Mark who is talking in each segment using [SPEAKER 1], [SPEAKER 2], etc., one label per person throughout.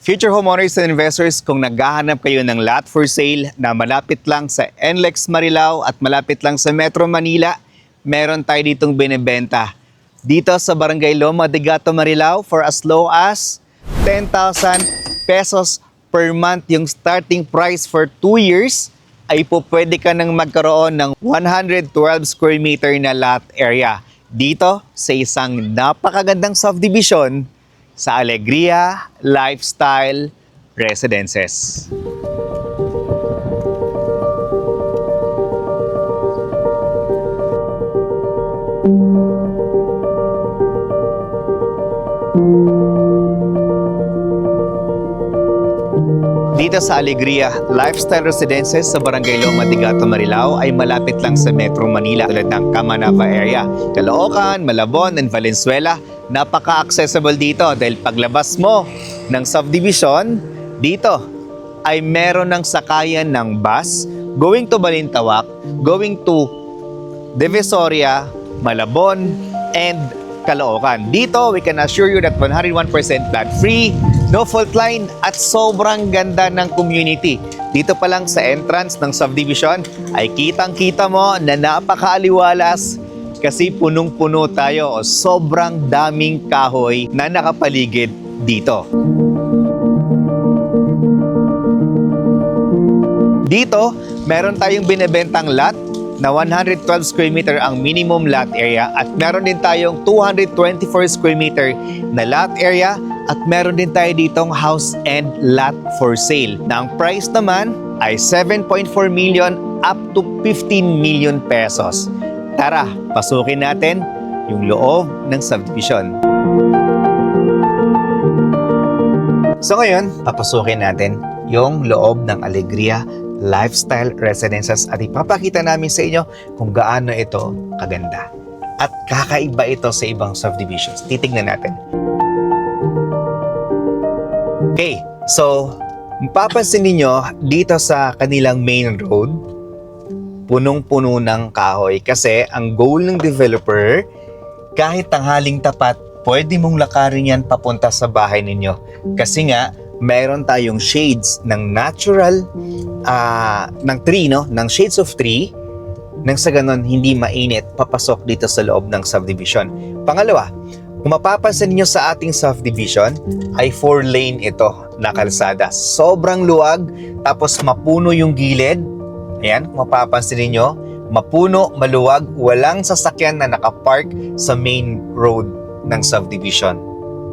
[SPEAKER 1] Future homeowners and investors, kung naghahanap kayo ng lot for sale na malapit lang sa NLEX Marilao at malapit lang sa Metro Manila, meron tayo ditong binibenta. Dito sa Barangay Loma de Gato, Marilao, for as low as 10,000 pesos per month yung starting price for 2 years, ay po pwede ka nang magkaroon ng 112 square meter na lot area. Dito sa isang napakagandang subdivision sa Alegria Lifestyle Residences. Dito sa Alegria Lifestyle Residences sa Barangay Loma de Gato, Marilao ay malapit lang sa Metro Manila tulad ng Camanava area, Caloocan, Malabon, and Valenzuela. Napaka-accessible dito dahil paglabas mo ng subdivision, dito ay meron ng sakayan ng bus going to Balintawak, going to Divisoria, Malabon, and Caloocan. Dito, we can assure you that 101% flood-free, no fault line, at sobrang ganda ng community. Dito pa lang sa entrance ng subdivision ay kitang-kita mo na napakaaliwalas kasi punong-puno tayo o sobrang daming kahoy na nakapaligid dito. Dito, meron tayong binebentang lot na 112 square meter ang minimum lot area at meron din tayong 224 square meter na lot area at meron din tayo ditong house and lot for sale na ang price naman ay 7.4 million up to 15 million pesos. Tara, pasukin natin yung loob ng subdivision. So ngayon, papasukin natin yung loob ng Alegria Lifestyle Residences at ipapakita namin sa inyo kung gaano ito kaganda. At kakaiba ito sa ibang subdivisions. Titignan natin. Okay, so mapapansin ninyo dito sa kanilang main road, punong-puno ng kahoy kasi ang goal ng developer, kahit tanghaling tapat, pwede mong lakarin yan papunta sa bahay ninyo. Kasi nga, mayroon tayong shades ng natural, ng tree, no? Ng shades of tree, nang sa ganon hindi mainit papasok dito sa loob ng subdivision. Pangalawa, kung mapapansin niyo sa ating subdivision, ay 4-lane ito na kalsada. Sobrang luwag, tapos mapuno yung gilid. Ayan, kung mapapansin niyo, mapuno, maluwag, walang sasakyan na nakapark sa main road ng subdivision.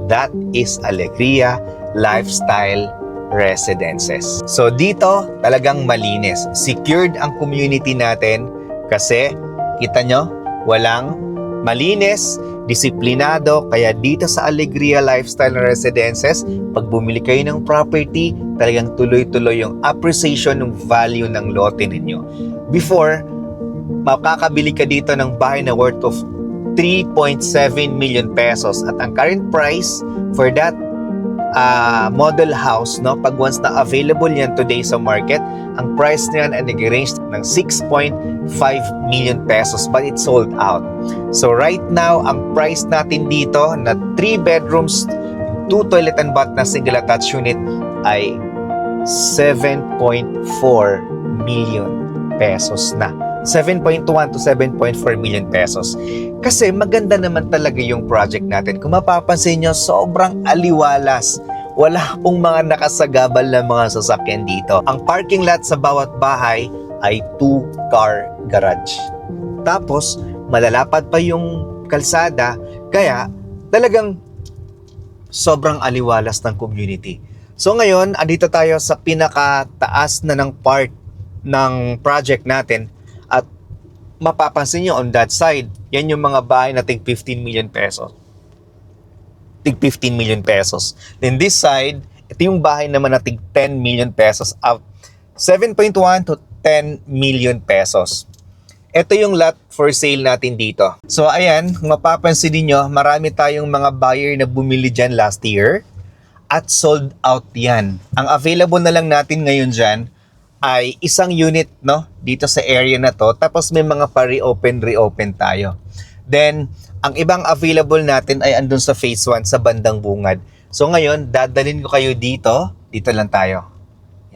[SPEAKER 1] That is Alegria Lifestyle Residences. So dito, talagang malinis. Secured ang community natin kasi, kita nyo, walang malinis, disiplinado. Kaya dito sa Alegria Lifestyle Residences, pag bumili kayo ng property, talagang tuloy-tuloy yung appreciation ng value ng lote ninyo. Before, makakabili ka dito ng bahay na worth of 3.7 million pesos at ang current price for that model house, no, pag once na available yan today sa market, ang price niyan ay nag-range ng 6.5 million pesos but it's sold out. So right now, ang price natin dito na 3 bedrooms, 2 toilet and bath na single attached unit ay 7.4 million pesos na. 7.1 to 7.4 million pesos. Kasi maganda naman talaga yung project natin. Kung mapapansin nyo, sobrang aliwalas. Wala pong mga nakasagabal na mga sasakyan dito. Ang parking lot sa bawat bahay ay 2-car garage. Tapos, malalapad pa yung kalsada. Kaya, talagang sobrang aliwalas ng community. So ngayon, andito tayo sa pinakataas na ng part ng project natin. At mapapansin nyo on that side, yan yung mga bahay na tig 15 million pesos. Tig 15 million pesos. Then this side, ito yung bahay naman na tig 10 million pesos. Up 7.1 to 10 million pesos. Ito yung lot for sale natin dito. So ayan, kung mapapansin niyo, marami tayong mga buyer na bumili dyan last year at sold out yan. Ang available na lang natin ngayon dyan ay isang unit, no, dito sa area na to, tapos may mga pa-reopen tayo. Then, ang ibang available natin ay andun sa phase 1 sa bandang bungad. So ngayon, dadalhin ko kayo dito. Dito lang tayo.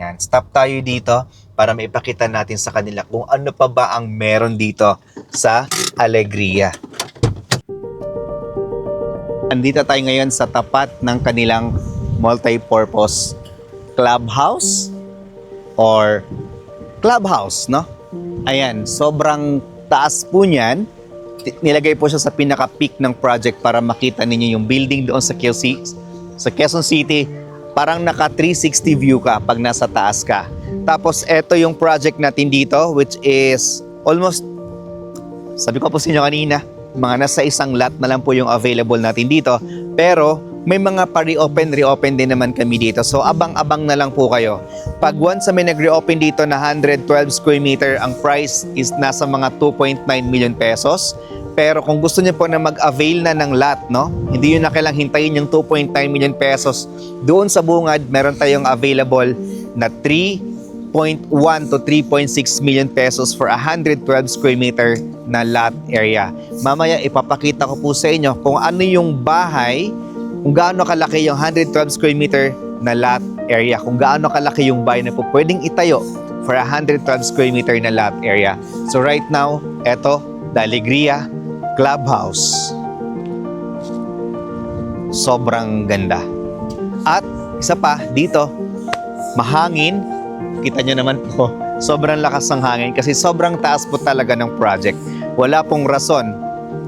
[SPEAKER 1] Yan, stop tayo dito para maipakita natin sa kanila kung ano pa ba ang meron dito sa Alegria. Andito tayo ngayon sa tapat ng kanilang multi-purpose clubhouse or clubhouse, no? Ayan, sobrang taas po niyan. Nilagay po siya sa pinaka-peak ng project para makita ninyo yung building doon sa Quezon City. Parang naka 360 view ka pag nasa taas ka. Tapos eto yung project natin dito, which is almost, sabi ko po sa inyo kanina, mga nasa isang lot na lang po yung available natin dito. Pero may mga pa-reopen din naman kami dito. So abang-abang na lang po kayo. Pag once may nag-reopen dito na 112 square meter, ang price is nasa mga 2.9 million pesos. Pero kung gusto niyo po na mag-avail na ng lot, no? Hindi yun na kailangang hintayin yung 2.9 million pesos. Doon sa bungad, meron tayong available na 3.1 to 3.6 million pesos for 112 square meter na lot area. Mamaya ipapakita ko po sa inyo kung ano yung bahay, kung gaano kalaki yung 112 square meter na lot area, kung gaano kalaki yung bahay na po pwedeng itayo for 112 square meter na lot area. So right now, eto, The Alegria Clubhouse. Sobrang ganda. At isa pa, dito, mahangin. Kita nyo naman po, sobrang lakas ng hangin kasi sobrang taas po talaga ng project. Wala pong rason.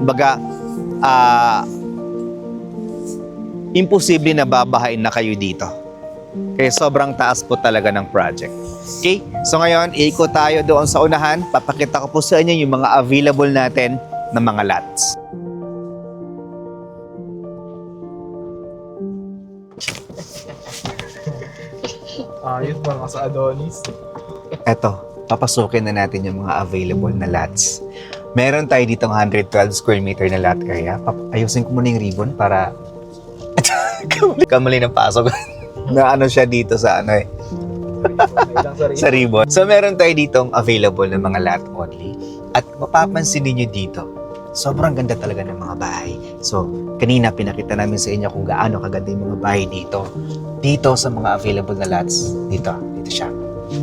[SPEAKER 1] Baga, imposible na babahain na kayo dito. Kaya sobrang taas po talaga ng project. Okay? So ngayon, iikot tayo doon sa unahan. Papakita ko po sa inyo yung mga available natin na mga lots.
[SPEAKER 2] Ayos ba nga sa Adonis?
[SPEAKER 1] Eto, papasukin na natin yung mga available na lots. Meron tayo ditong 112 square meter na lot area. Ayusin ko muna yung ribbon para kamali ng pasok. Na ano siya dito sa ano eh. Sa ribbon. So meron tayo ditong available na mga lot only. At mapapansin niyo dito, sobrang ganda talaga ng mga bahay. So, kanina pinakita namin sa inyo kung gaano kaganda yung mga bahay dito. Dito sa mga available na lots, dito siya.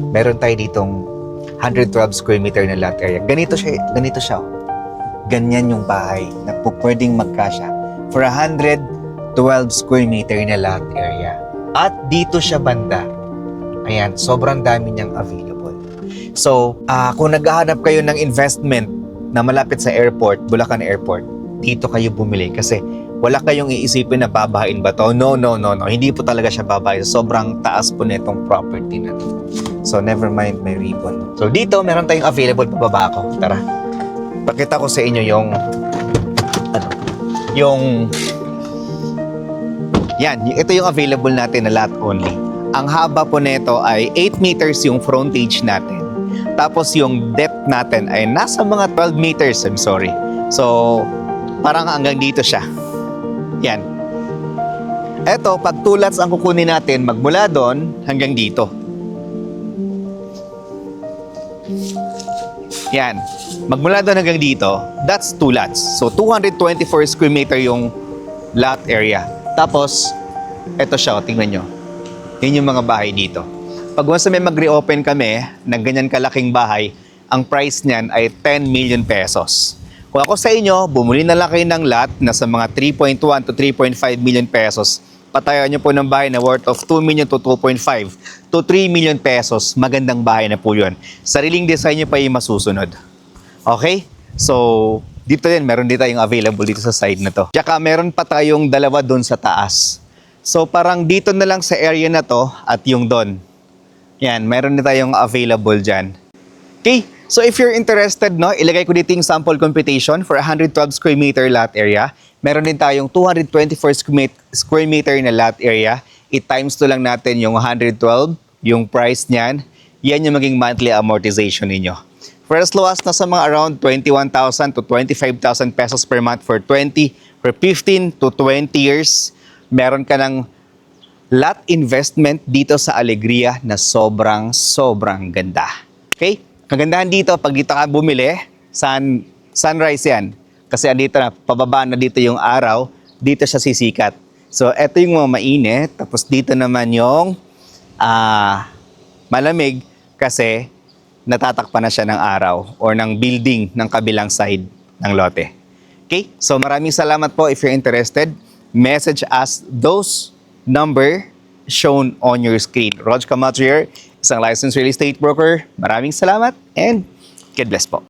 [SPEAKER 1] Meron tayo ditong 112 square meter na lot area. Ganito siya. Oh. Ganyan yung bahay na pwedeng magkasya for 112 square meter na lot area. At dito siya banda. Ayan, sobrang dami niyang available. So, kung naghahanap kayo ng investment na malapit sa airport, Bulacan Airport, dito kayo bumili kasi wala kayong iisipin na babahain ba to? No. Hindi po talaga siya babahain. Sobrang taas po nitong property na to. So, never mind my ribbon. So, dito meron tayong available. Pababa ako. Tara. Pakita ko sa inyo ito yung available natin na lot only. Ang haba po nito ay 8 meters yung frontage natin. Tapos yung depth natin ay nasa mga 12 meters. I'm sorry. So, parang hanggang dito siya. Yan. Eto, pag 2 lots ang kukunin natin, magmula doon hanggang dito. Yan. Magmula doon hanggang dito, that's 2 lots. So, 224 square meter yung lot area. Tapos, eto siya, tingnan nyo. Yun yung mga bahay dito. Pag once may mag-reopen kami ng ganyan kalaking bahay, ang price niyan ay 10 million pesos. Kung ako sa inyo, bumuli na lang kayo ng lot na sa mga 3.1 to 3.5 million pesos. Patayan nyo po ng bahay na worth of 2 million to 2.5 to 3 million pesos. Magandang bahay na po yun. Sariling design nyo pa yung masusunod. Okay? So, dito din, meron din tayong available dito sa side na to. Tsaka meron pa tayong dalawa doon sa taas. So, parang dito na lang sa area na to at yung doon. Yan, meron na tayong available dyan. Okay? So if you're interested, no, ilagay ko dito yung sample computation for 112 square meter lot area. Meron din tayong 224 square meter na lot area. I-times to lang natin yung 112, yung price niyan. Yan yung maging monthly amortization ninyo. For as low as na sa mga around 21,000 to 25,000 pesos per month for 15 to 20 years, meron ka ng lot investment dito sa Alegria na sobrang ganda. Okay? Kagandahan dito, pag dito ka bumili, sunrise yan. Kasi andito na, pababa na dito yung araw, dito siya sisikat. So, ito yung mga mainit. Tapos dito naman yung malamig kasi natatakpan na siya ng araw or ng building ng kabilang side ng lote. Okay? So, maraming salamat po. If you're interested, message us those number shown on your screen. Rog Camacho here, isang licensed real estate broker. Maraming salamat and God bless po.